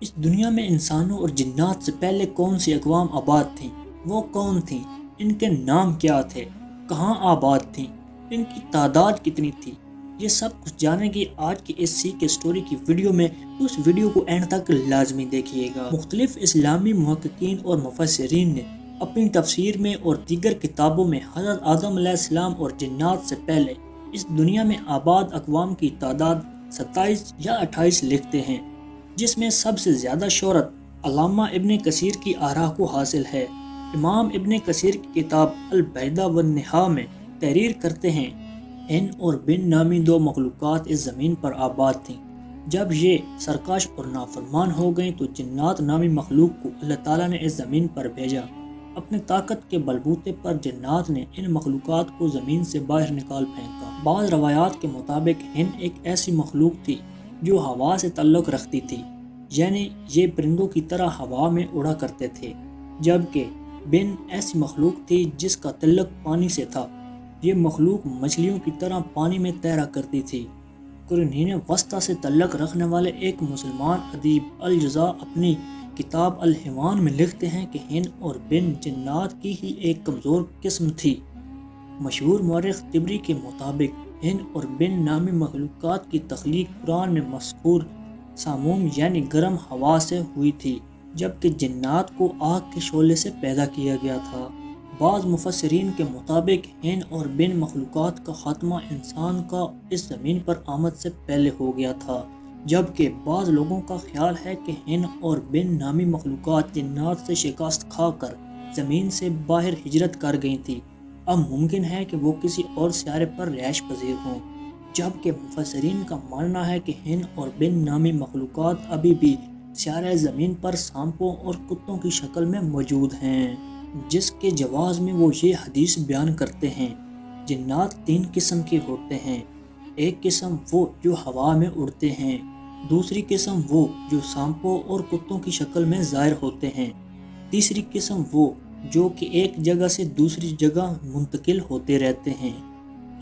اس دنیا میں انسانوں اور جنات سے پہلے کون سی اقوام آباد تھیں؟ وہ کون تھیں؟ ان کے نام کیا تھے؟ کہاں آباد تھیں؟ ان کی تعداد کتنی تھی؟ یہ سب کچھ جانیں گے آج کی اس سیک اسٹوری کی ویڈیو میں، تو اس ویڈیو کو اینڈ تک لازمی دیکھیے گا۔ مختلف اسلامی محققین اور مفسرین نے اپنی تفسیر میں اور دیگر کتابوں میں حضرت آدم علیہ السلام اور جنات سے پہلے اس دنیا میں آباد اقوام کی تعداد 27 یا 28 لکھتے ہیں، جس میں سب سے زیادہ شہرت علامہ ابن کثیر کی آراء کو حاصل ہے۔ امام ابن کثیر کی کتاب البدایہ والنہایہ میں تحریر کرتے ہیں، ہن اور بن نامی دو مخلوقات اس زمین پر آباد تھیں۔ جب یہ سرکش اور نافرمان ہو گئیں تو جنات نامی مخلوق کو اللہ تعالیٰ نے اس زمین پر بھیجا۔ اپنے طاقت کے بلبوتے پر جنات نے ان مخلوقات کو زمین سے باہر نکال پھینکا۔ بعض روایات کے مطابق ہن ایک ایسی مخلوق تھی جو ہوا سے تعلق رکھتی تھی، یعنی یہ پرندوں کی طرح ہوا میں اڑا کرتے تھے، جبکہ بن ایسی مخلوق تھی جس کا تعلق پانی سے تھا۔ یہ مخلوق مچھلیوں کی طرح پانی میں تیرا کرتی تھی۔ قرون وسطیٰ سے تعلق رکھنے والے ایک مسلمان ادیب الجزا اپنی کتاب الحیوان میں لکھتے ہیں کہ ہن اور بن جنات کی ہی ایک کمزور قسم تھی۔ مشہور مورخ طبری کے مطابق ہن اور بن نامی مخلوقات کی تخلیق قرآن میں مذکور ساموم یعنی گرم ہوا سے ہوئی تھی، جبکہ جنات کو آگ کے شعلے سے پیدا کیا گیا تھا۔ بعض مفسرین کے مطابق ہن اور بن مخلوقات کا خاتمہ انسان کا اس زمین پر آمد سے پہلے ہو گیا تھا، جبکہ بعض لوگوں کا خیال ہے کہ ہن اور بن نامی مخلوقات جنات سے شکست کھا کر زمین سے باہر ہجرت کر گئی تھی۔ اب ممکن ہے کہ وہ کسی اور سیارے پر رہائش پذیر ہوں، جبکہ مفسرین کا ماننا ہے کہ ہن اور بن نامی مخلوقات ابھی بھی سیارہ زمین پر سانپوں اور کتوں کی شکل میں موجود ہیں، جس کے جواز میں وہ یہ حدیث بیان کرتے ہیں۔ جنات 3 قسم کے ہوتے ہیں، ایک قسم وہ جو ہوا میں اڑتے ہیں، دوسری قسم وہ جو سانپوں اور کتوں کی شکل میں ظاہر ہوتے ہیں، تیسری قسم وہ جو کہ ایک جگہ سے دوسری جگہ منتقل ہوتے رہتے ہیں۔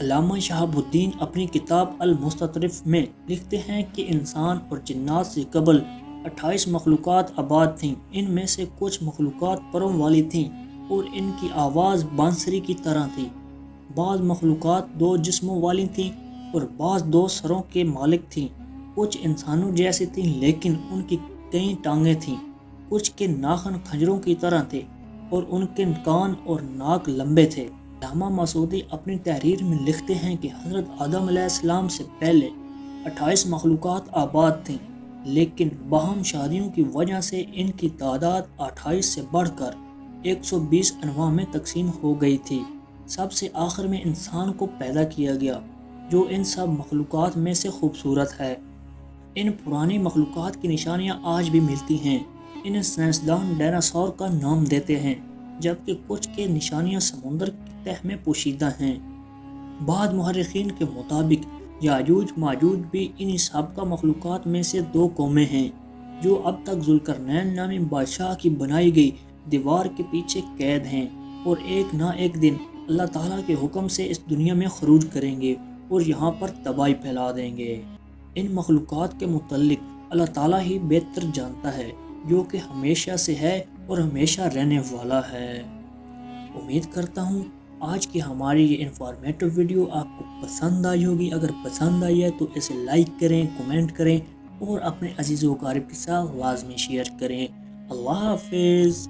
علامہ شہاب الدین اپنی کتاب المستطرف میں لکھتے ہیں کہ انسان اور جنات سے قبل 28 مخلوقات آباد تھیں۔ ان میں سے کچھ مخلوقات پروں والی تھیں اور ان کی آواز بانسری کی طرح تھی۔ بعض مخلوقات 2 جسموں والی تھیں اور بعض 2 سروں کے مالک تھیں۔ کچھ انسانوں جیسی تھیں لیکن ان کی کئی ٹانگیں تھیں۔ کچھ کے ناخن کھنجروں کی طرح تھے اور ان کے کان اور ناک لمبے تھے۔ علامہ مسعودی اپنی تحریر میں لکھتے ہیں کہ حضرت آدم علیہ السلام سے پہلے 28 مخلوقات آباد تھیں، لیکن باہم شادیوں کی وجہ سے ان کی تعداد 28 سے بڑھ کر 120 انواع میں تقسیم ہو گئی تھی۔ سب سے آخر میں انسان کو پیدا کیا گیا، جو ان سب مخلوقات میں سے خوبصورت ہے۔ ان پرانی مخلوقات کی نشانیاں آج بھی ملتی ہیں۔ انہیں سائنسدان ڈائناسور کا نام دیتے ہیں، جبکہ کچھ کے نشانیاں سمندر کی تہ میں پوشیدہ ہیں۔ بعض محرخین کے مطابق یاجوج ماجوج بھی انہی سابقہ مخلوقات میں سے 2 قومیں ہیں، جو اب تک ذوالقرنین نامی بادشاہ کی بنائی گئی دیوار کے پیچھے قید ہیں اور ایک نہ ایک دن اللہ تعالیٰ کے حکم سے اس دنیا میں خروج کریں گے اور یہاں پر تباہی پھیلا دیں گے۔ ان مخلوقات کے متعلق اللہ تعالیٰ ہی بہتر جانتا ہے، جو کہ ہمیشہ سے ہے اور ہمیشہ رہنے والا ہے۔ امید کرتا ہوں آج کی ہماری یہ انفارمیٹو ویڈیو آپ کو پسند آئی ہوگی۔ اگر پسند آئی ہے تو اسے لائک کریں، کمنٹ کریں اور اپنے عزیز و اقارب کے ساتھ لازمی شیئر کریں۔ اللہ حافظ۔